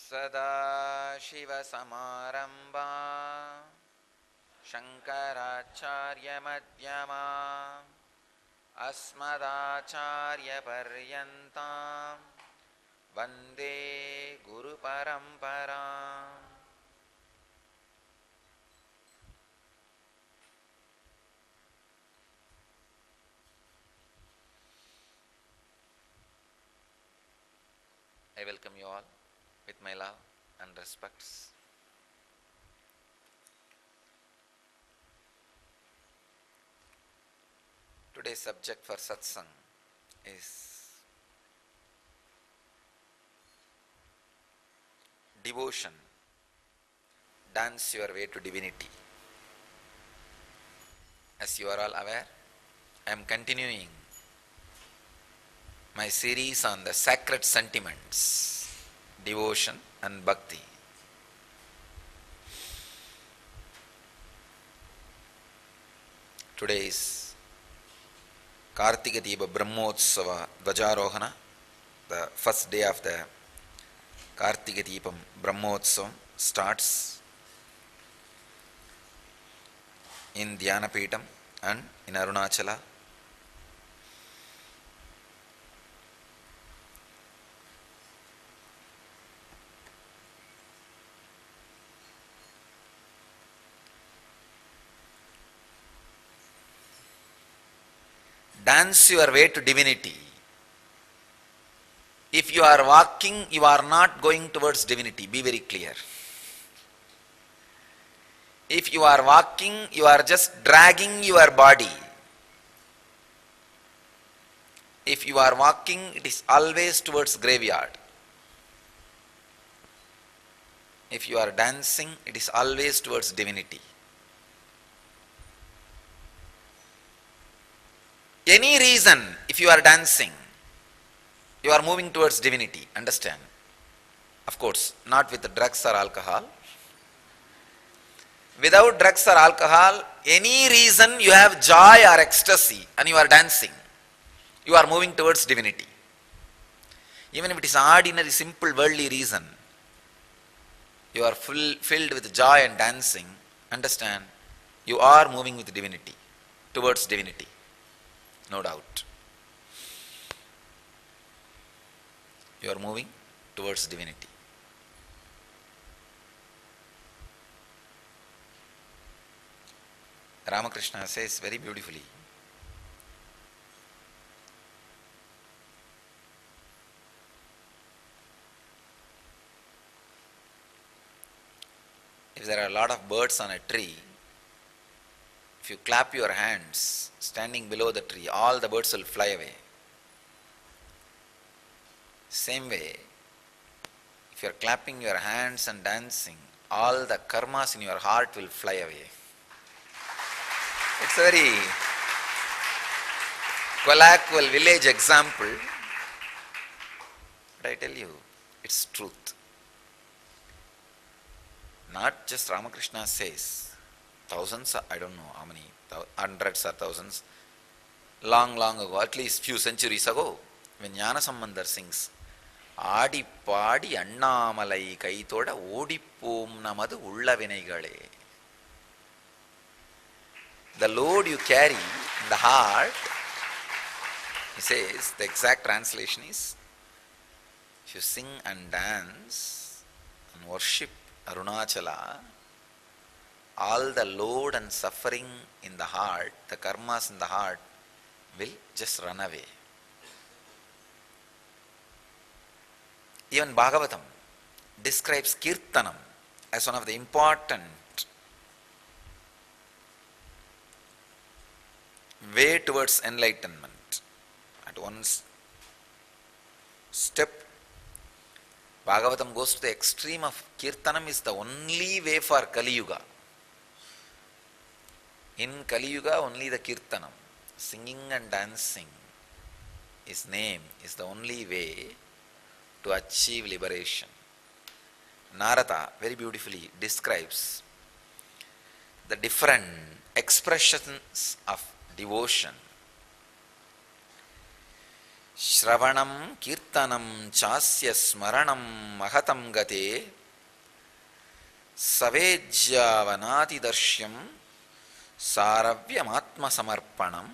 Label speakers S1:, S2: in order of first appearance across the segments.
S1: सदाशिवसमारम्भा शङ्कराचार्यमध्यमाम् अस्मदाचार्यपर्यन्तां वन्दे गुरुपरम्पराम्. I welcome you all with my love and respects. Today's subject for Satsang is devotion. Dance your way to divinity. As you are all aware, I am continuing my series on the sacred sentiments, devotion and bhakti. Today is Kartika Deepa Brahmotsava Dvajarohana, the first day of the Kartika Deepam Brahmotsavam starts in Dhyanapeetam and in Arunachala. Dance your way to divinity. If you are walking, you are not going towards divinity. Be very clear. If you are walking, you are just dragging your body. If you are walking, it is always towards graveyard. If you are dancing, it is always towards divinity. Any reason, if you are dancing, you are moving towards divinity. Understand? Of course, not with drugs or alcohol. Without drugs or alcohol, any reason you have joy or ecstasy and you are dancing, you are moving towards divinity. Even if it is ordinary, simple, worldly reason, you are filled with joy and dancing, understand, you are moving with divinity, towards divinity. No doubt. You are moving towards divinity. Ramakrishna says very beautifully, if there are a lot of birds on a tree, if you clap your hands standing below the tree, all the birds will fly away. Same way, if you are clapping your hands and dancing, all the karmas in your heart will fly away. It's a very colloquial village example, but I tell you, it's truth. Not just Ramakrishna says, thousands, I don't know how many, hundreds or thousands, long ago, at least few centuries ago, when Jnana Sambandar sings, Adi Padi Annamalai Kaitoda Odipom Namadu Ulla Vinagale. The load you carry in the heart, he says, the exact translation is, if you sing and dance and worship Arunachala, all the load and suffering in the heart, the karmas in the heart, will just run away. Even Bhagavatam describes Kirtanam as one of the important way towards enlightenment. At one step, Bhagavatam goes to the extreme of Kirtanam is the only way for Kali Yuga. In Kali Yuga, only the Kirtanam, singing and dancing, his name is the only way to achieve liberation. Narada very beautifully describes the different expressions of devotion. Shravanam kirtanam chasya smaranam mahatam gate savejyavanati darshyam saravyam samarpanam.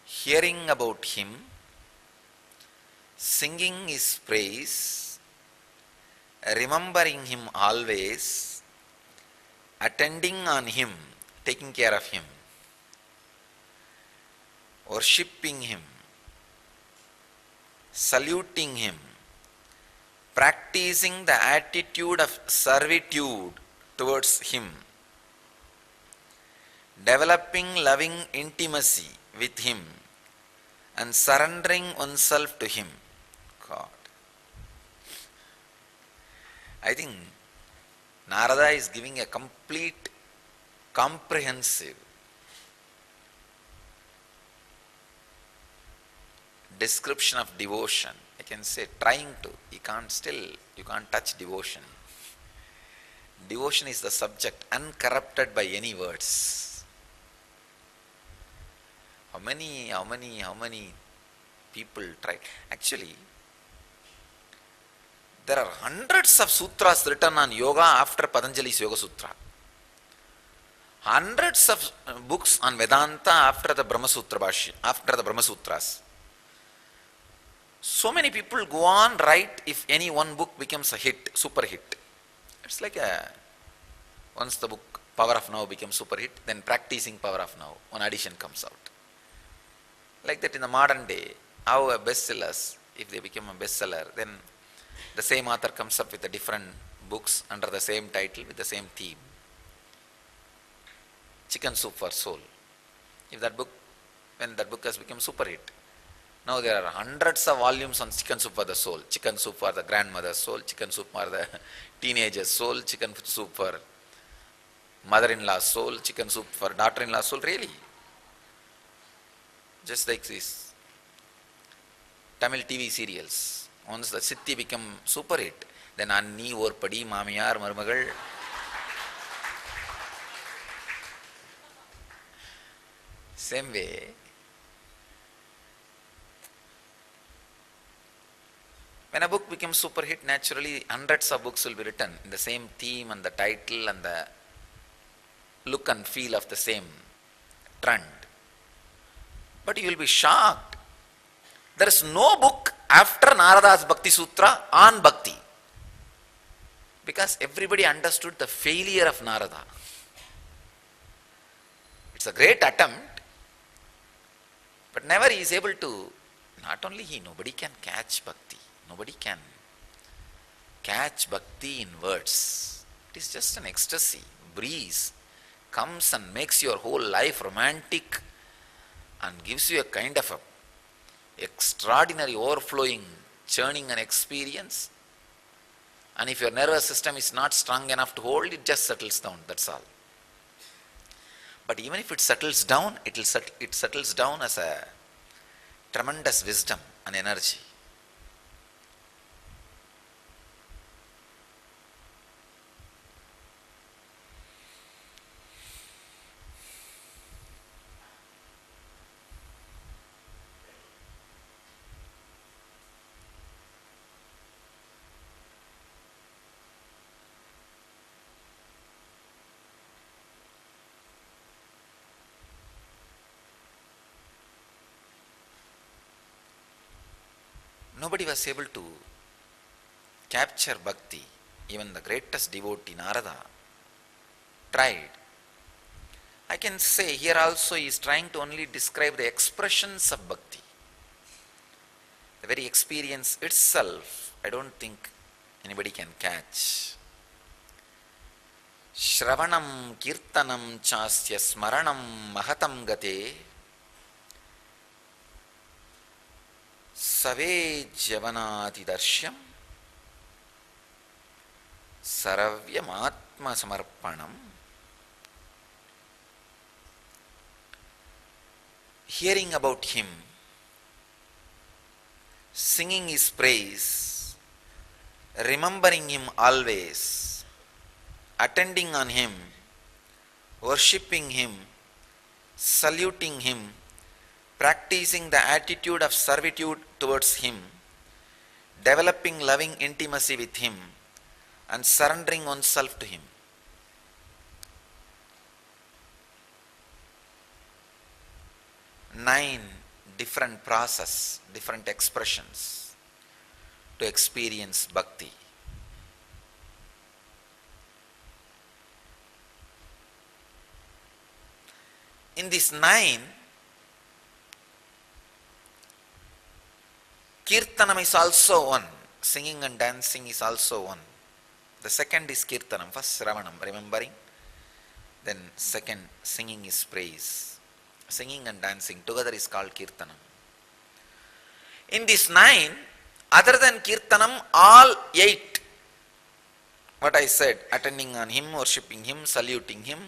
S1: Hearing about him, singing his praise, remembering him always, attending on him, taking care of him, worshipping him, saluting him, practicing the attitude of servitude towards him, developing loving intimacy with him, and surrendering oneself to him. God. I think Narada is giving a complete, comprehensive description of devotion. I can say trying to. You can't touch devotion. Devotion is the subject, uncorrupted by any words. How many people tried? Actually, there are hundreds of sutras written on yoga after Patanjali's Yoga Sutra. Hundreds of books on Vedanta after the Brahma Sutra Bhashya, after the Brahma Sutras. So many people go on write if any one book becomes a hit, super hit. It's like once the book Power of Now becomes super hit, then practicing Power of Now, one edition comes out. Like that in the modern day, how bestsellers, if they become a bestseller, then the same author comes up with a different books under the same title with the same theme. Chicken Soup for Soul. When that book has become super hit. Now there are hundreds of volumes on Chicken Soup for the Soul. Chicken Soup for the grandmother's soul, Chicken Soup for the teenager's soul, Chicken Soup for mother-in-law's soul, Chicken Soup for daughter-in-law's soul. Really? Just like this Tamil TV serials. Once the Siddhi become super hit, then Anni, Orpadi, Mamiyar, Marumagal. Same way, when a book becomes super hit, naturally hundreds of books will be written in the same theme and the title and the look and feel of the same trend. But you will be shocked. There is no book after Narada's Bhakti Sutra on Bhakti. Because everybody understood the failure of Narada. It's a great attempt, but never he is able to, not only he, nobody can catch Bhakti. Nobody can catch Bhakti in words. It is just an ecstasy, breeze, comes and makes your whole life romantic and gives you a kind of a extraordinary overflowing, churning and experience. And if your nervous system is not strong enough to hold, it just settles down, that's all. But even if it settles down, it settles down as a tremendous wisdom and energy. Nobody was able to capture Bhakti. Even the greatest devotee, Narada, tried. I can say here also he is trying to only describe the expressions of Bhakti. The very experience itself, I don't think anybody can catch. Shravanam kirtanam chasya smaranam mahatam gate savejyavanati darshyam saravyam samarpanam. Hearing about him, singing his praise, remembering him always, attending on him, worshipping him, saluting him, practicing the attitude of servitude towards him, developing loving intimacy with him, and surrendering oneself to him. Nine different process, different expressions to experience bhakti. In these nine, Kirtanam is also one. Singing and dancing is also one. The second is Kirtanam. First Shravanam, remembering. Then second, singing is praise. Singing and dancing together is called Kirtanam. In these nine, other than Kirtanam, all eight, what I said, attending on him, worshipping him, saluting him,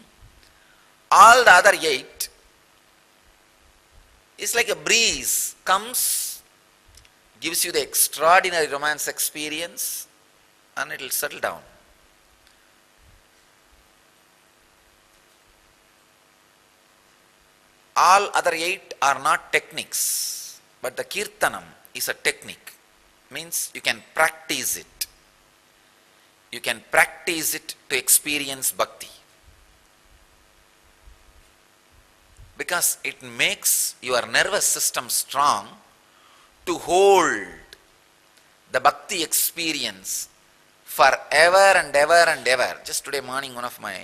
S1: all the other eight is like a breeze, comes, gives you the extraordinary romance experience, and it will settle down. All other eight are not techniques, but the Kirtanam is a technique. Means you can practice it. You can practice it to experience bhakti. Because it makes your nervous system strong to hold the bhakti experience forever and ever and ever. Just today morning, one of my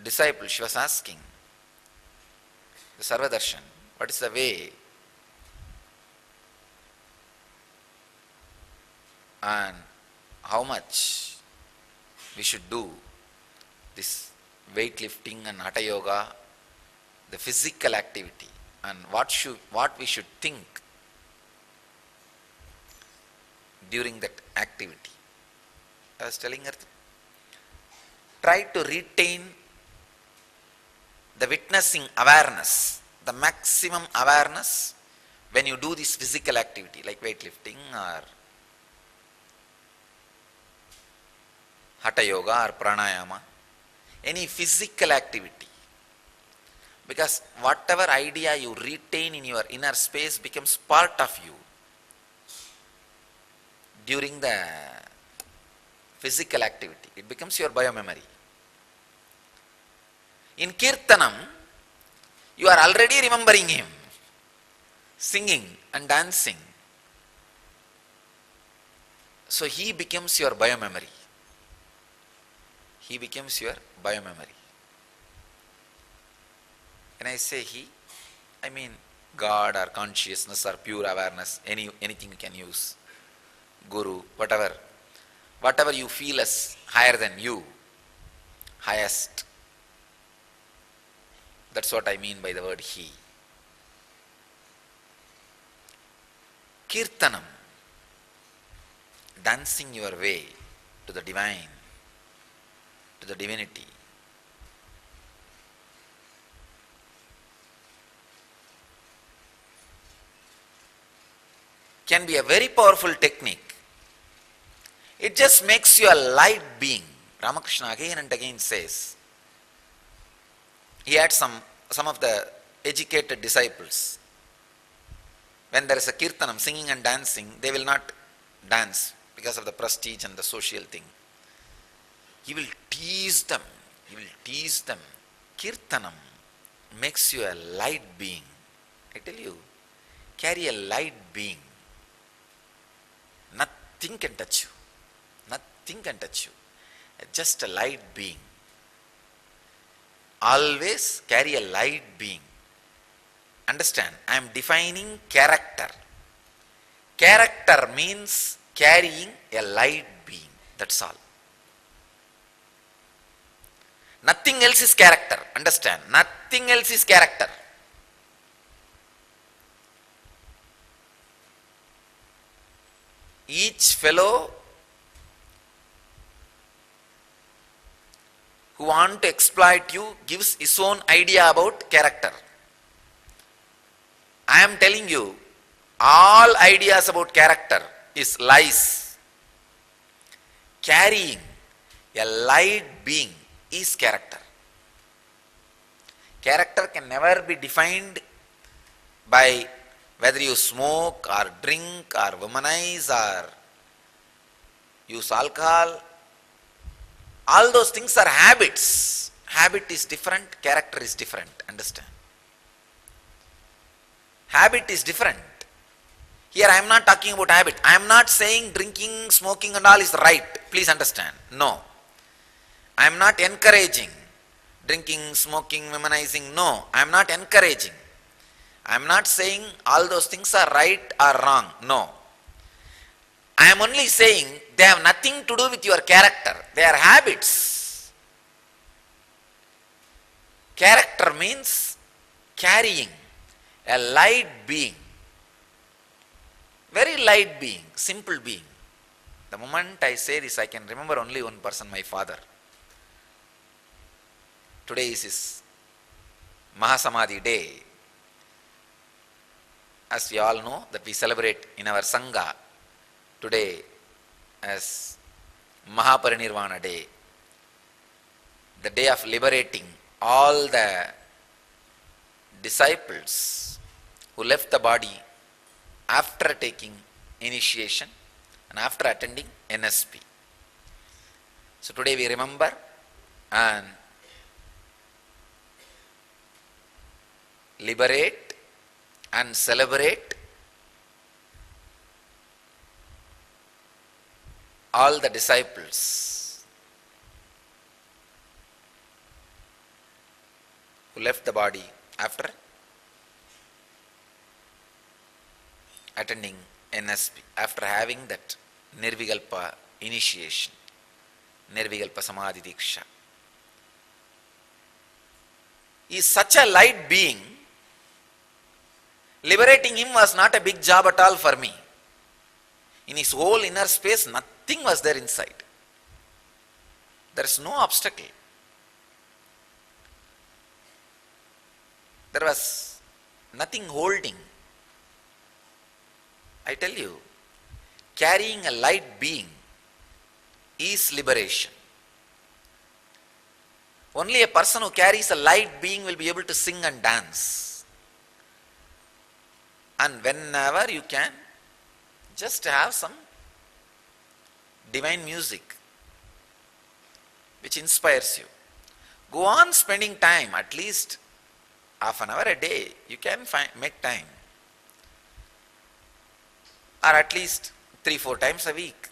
S1: disciples, she was asking, the Sarvadarshan, what is the way? And how much we should do this weightlifting and hatha yoga, the physical activity, and what we should think during that activity. I was telling her, try to retain the witnessing awareness, the maximum awareness when you do this physical activity like weightlifting or hatha yoga or pranayama, any physical activity. Because whatever idea you retain in your inner space becomes part of you during the physical activity. It becomes your biomemory. In Kirtanam, you are already remembering him, singing and dancing. So he becomes your biomemory. He becomes your biomemory. When I say he, I mean God or consciousness or pure awareness, anything you can use. Guru, whatever. Whatever you feel as higher than you, highest. That's what I mean by the word he. Kirtanam, dancing your way to the divine, to the divinity. Can be a very powerful technique. It just makes you a light being. Ramakrishna again and again says, he had some of the educated disciples. When there is a kirtanam, singing and dancing, they will not dance because of the prestige and the social thing. He will tease them. He will tease them. Kirtanam makes you a light being. I tell you, carry a light being. Nothing can touch you. Nothing can touch you. Just a light being. Always carry a light being. Understand, I am defining character. Character means carrying a light being. That's all. Nothing else is character. Understand, nothing else is character. Each fellow who wants to exploit you gives his own idea about character. I am telling you, all ideas about character is lies. Carrying a light being is character. Character can never be defined by whether you smoke or drink or womanize or use alcohol. All those things are habits. Habit is different, character is different. Understand? Habit is different. Here I am not talking about habit. I am not saying drinking, smoking and all is right. Please understand. No. I am not encouraging drinking, smoking, womanizing. No. I am not encouraging. I am not saying all those things are right or wrong. No. I am only saying they have nothing to do with your character. They are habits. Character means carrying a light being. Very light being, simple being. The moment I say this, I can remember only one person, my father. Today is his Mahasamadhi day. As we all know that we celebrate in our Sangha today as Mahaparinirvana day, the day of liberating all the disciples who left the body after taking initiation and after attending NSP. So today we remember and liberate and celebrate all the disciples who left the body after attending NSP, after having that Nirvikalpa initiation, Nirvikalpa Samadhi Diksha. He is such a light being. Liberating him was not a big job at all for me. In his whole inner space, nothing was there inside. There is no obstacle. There was nothing holding. I tell you, carrying a light being is liberation. Only a person who carries a light being will be able to sing and dance. And whenever you can, just have some divine music which inspires you. Go on spending time, at least half an hour a day. You can make time. Or at least 3-4 times a week.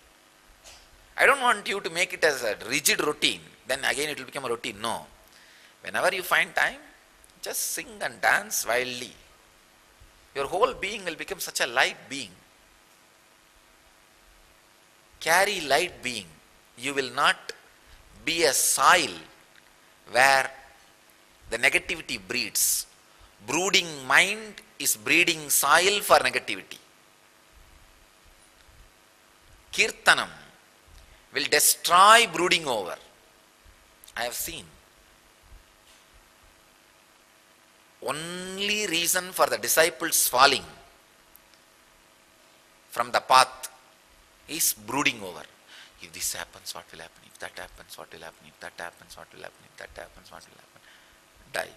S1: I don't want you to make it as a rigid routine. Then again it will become a routine. No. Whenever you find time, just sing and dance wildly. Your whole being will become such a light being. Carry light being. You will not be a soil where the negativity breeds. Brooding mind is breeding soil for negativity. Kirtanam will destroy brooding over. I have seen. Only reason for the disciples falling from the path is brooding over. If this happens, what will happen? If that happens, what will happen? If that happens, what will happen? If that happens, what will happen? Die.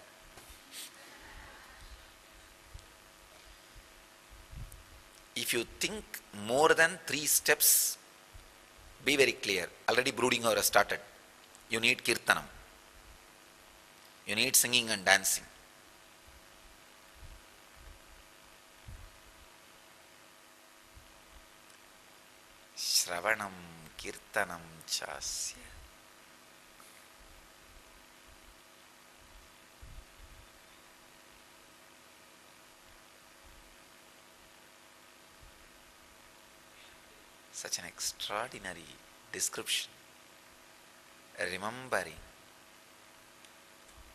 S1: If you think more than 3 steps, be very clear. Already brooding over has started. You need kirtanam. You need singing and dancing. Shravanam kirtanam chasya. Such an extraordinary description. Remembering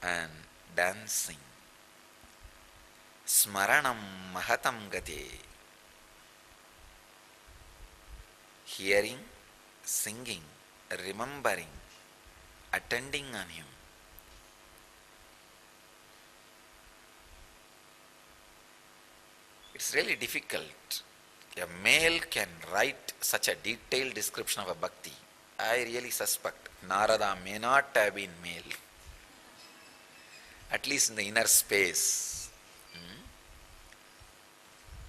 S1: and dancing. Smaranam mahatam gate. Hearing, singing, remembering, attending on him. It's really difficult. A male can write such a detailed description of a bhakti. I really suspect Narada may not have been male. at least in the inner space.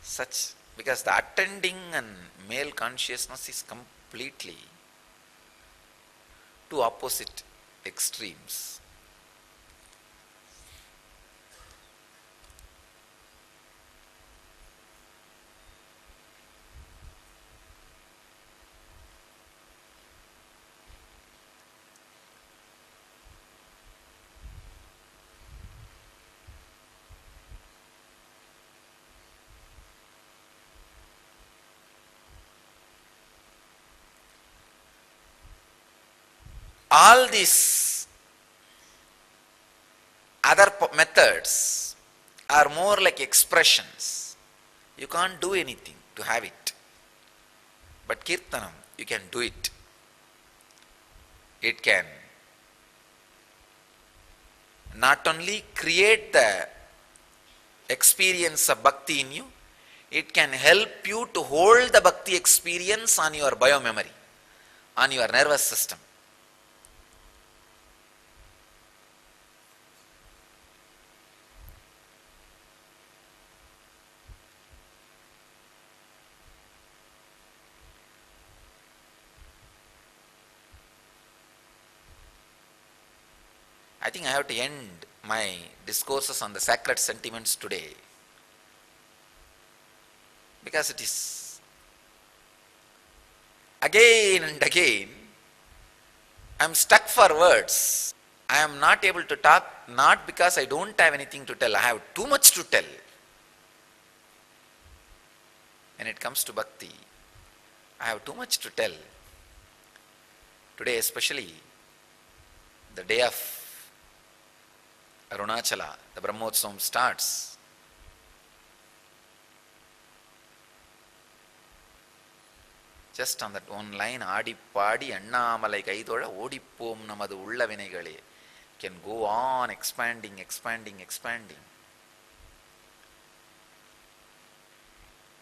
S1: Such, because the attending and male consciousness is completely two opposite extremes. All these other methods are more like expressions. You can't do anything to have it. But Kirtanam, you can do it. It can not only create the experience of bhakti in you, it can help you to hold the bhakti experience on your biomemory, on your nervous system. I think I have to end my discourses on the sacred sentiments today, because it is again and again I am stuck for words. I am not able to talk, not because I don't have anything to tell. I have too much to tell. When it comes to bhakti, I have too much to tell. Today especially, the day of Arunachala, the Brahmotsavam starts. Just on that one line, Adi Padi Annamalai Kaidoda Odipom Namadu Ulla Vinegale, can go on expanding.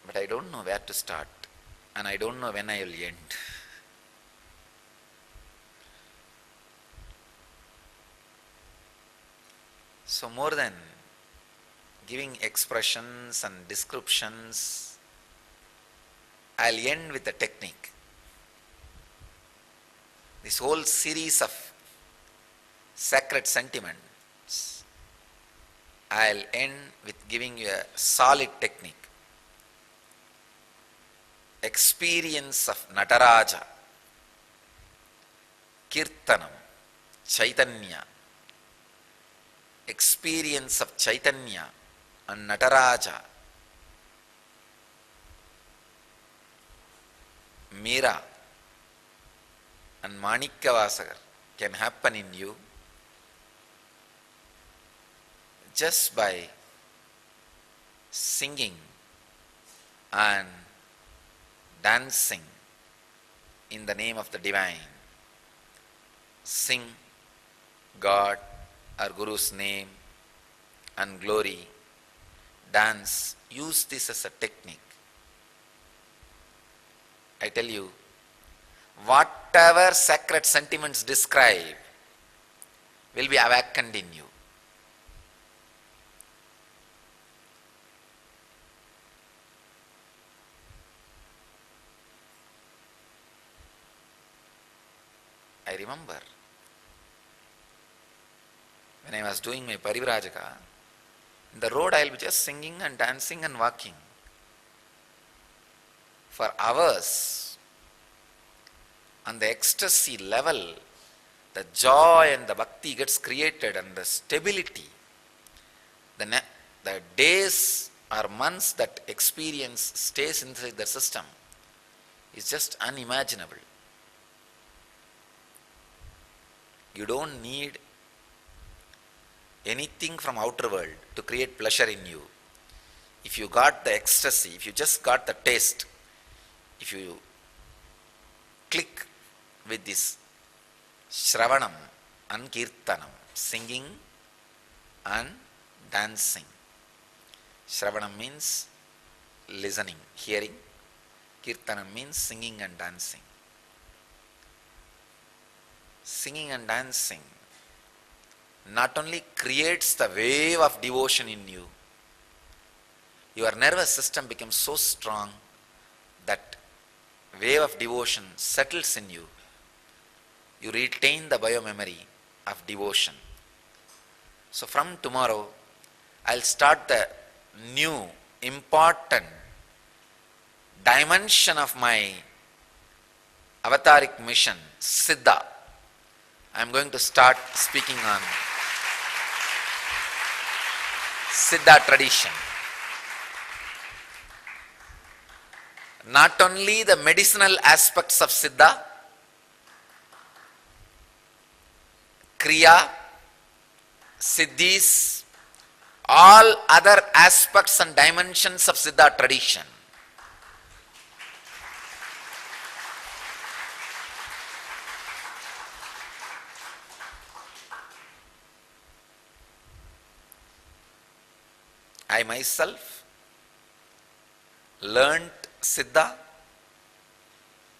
S1: But I don't know where to start, and I don't know when I will end. So more than giving expressions and descriptions, I'll end with a technique. This whole series of sacred sentiments, I'll end with giving you a solid technique. Experience of Nataraja, Kirtanam, Chaitanya. Experience of Chaitanya and Nataraja, Meera and Manikkavasagar can happen in you just by singing and dancing in the name of the divine. Sing God or Guru's name and glory, dance. Use this as a technique. I tell you, whatever sacred sentiments describe will be awakened in you. I remember when I was doing my Parivrajaka, in the road I will be just singing and dancing and walking for hours. On the ecstasy level, the joy and the bhakti gets created, and the stability, the days or months that experience stays inside the system is just unimaginable. You don't need anything from outer world to create pleasure in you. If you got the ecstasy, if you just got the taste, if you click with this Shravanam and Kirtanam, singing and dancing. Shravanam means listening, hearing. Kirtanam means singing and dancing. Singing and dancing not only creates the wave of devotion in you, your nervous system becomes so strong that wave of devotion settles in you. You retain the biomemory of devotion. So from tomorrow, I'll start the new important dimension of my avataric mission, Siddha. I'm going to start speaking on Siddha tradition. Not only the medicinal aspects of Siddha, Kriya, Siddhis, all other aspects and dimensions of Siddha tradition. I myself learnt Siddha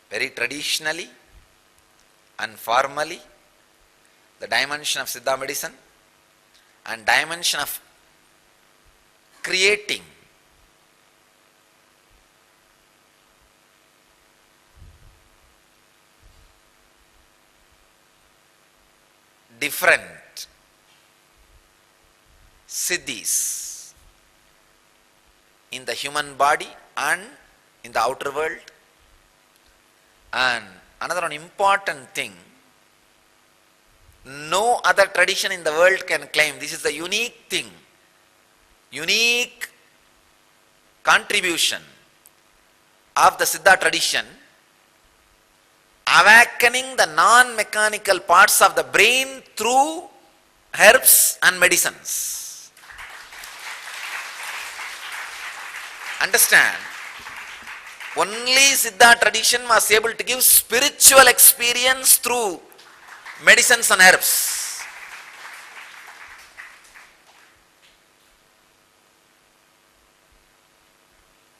S1: very traditionally and formally, the dimension of Siddha medicine and dimension of creating different siddhis in the human body and in the outer world. And another one important thing, no other tradition in the world can claim, this is the unique thing, unique contribution of the Siddha tradition, awakening the non-mechanical parts of the brain through herbs and medicines. Understand, only Siddha tradition was able to give spiritual experience through medicines and herbs.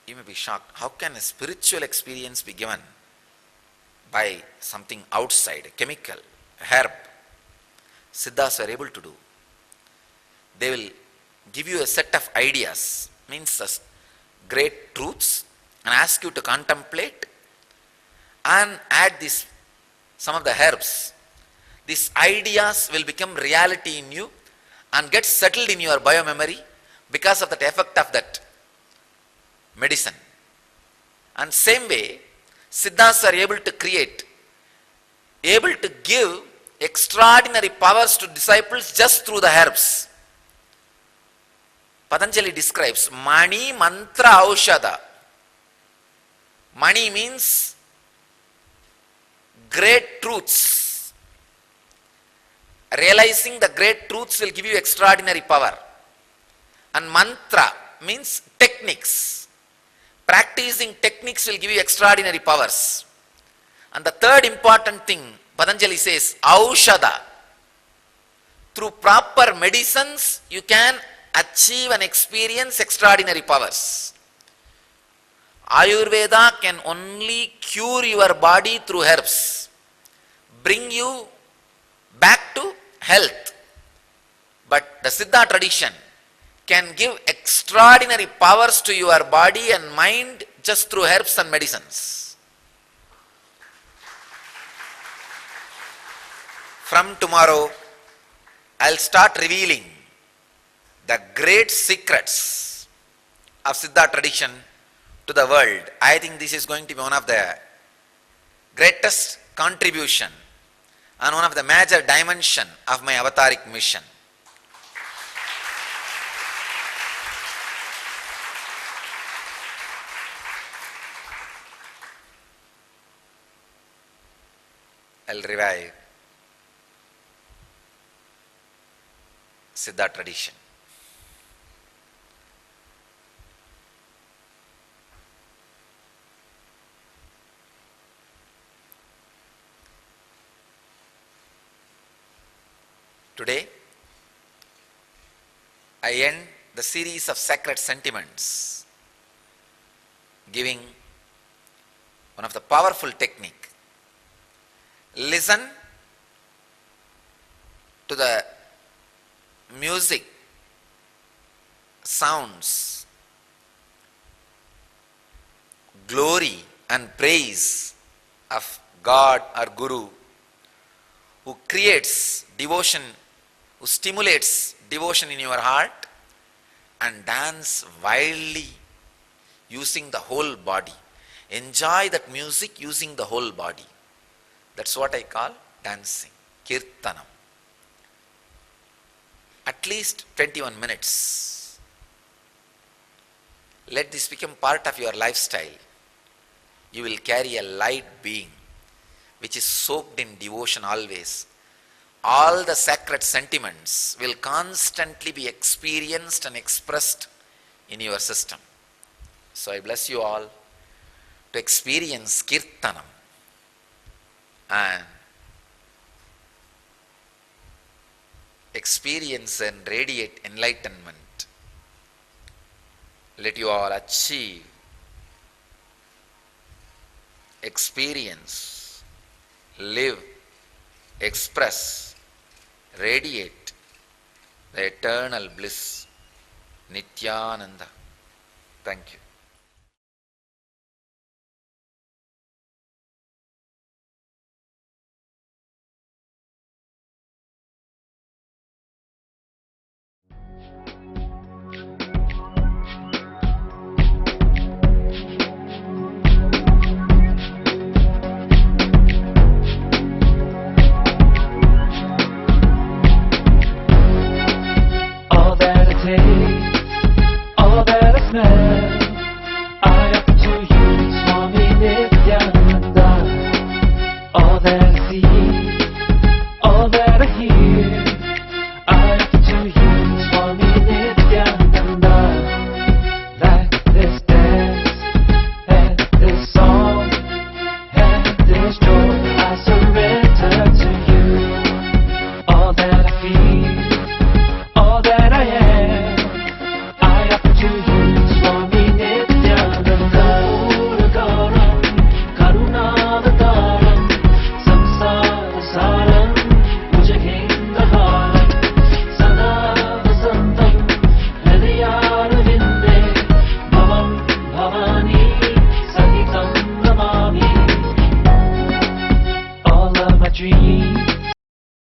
S1: You may be shocked, how can a spiritual experience be given by something outside, a chemical, a herb? Siddhas were able to do. They will give you a set of ideas, means great truths, and ask you to contemplate and add this, some of the herbs. These ideas will become reality in you and get settled in your biomemory because of that effect of that medicine. And same way, Siddhas are able to create, able to give extraordinary powers to disciples just through the herbs. Patanjali describes Mani Mantra Aushadha. Mani means great truths. Realizing the great truths will give you extraordinary power. And mantra means techniques. Practicing techniques will give you extraordinary powers. And the third important thing, Patanjali says, Aushadha. Through proper medicines, you can achieve and experience extraordinary powers. Ayurveda can only cure your body through herbs, bring you back to health. But the Siddha tradition can give extraordinary powers to your body and mind just through herbs and medicines. From tomorrow, I'll start revealing the great secrets of Siddha tradition to the world. I think this is going to be one of the greatest contribution and one of the major dimension of my avataric mission. I'll revive Siddha tradition. Today, I end the series of sacred sentiments, giving one of the powerful technique. Listen to the music, sounds, glory and praise of God or Guru, who creates devotion, who stimulates devotion in your heart, and dance wildly using the whole body. Enjoy that music using the whole body. That's what I call dancing, kirtanam. At least 21 minutes. Let this become part of your lifestyle. You will carry a light being which is soaked in devotion always. All the sacred sentiments will constantly be experienced and expressed in your system. So I bless you all to experience kirtanam and experience and radiate enlightenment. Let you all achieve, experience, live, express, radiate the eternal bliss, Nithyananda. Thank you.
S2: All that I take, all that I smell.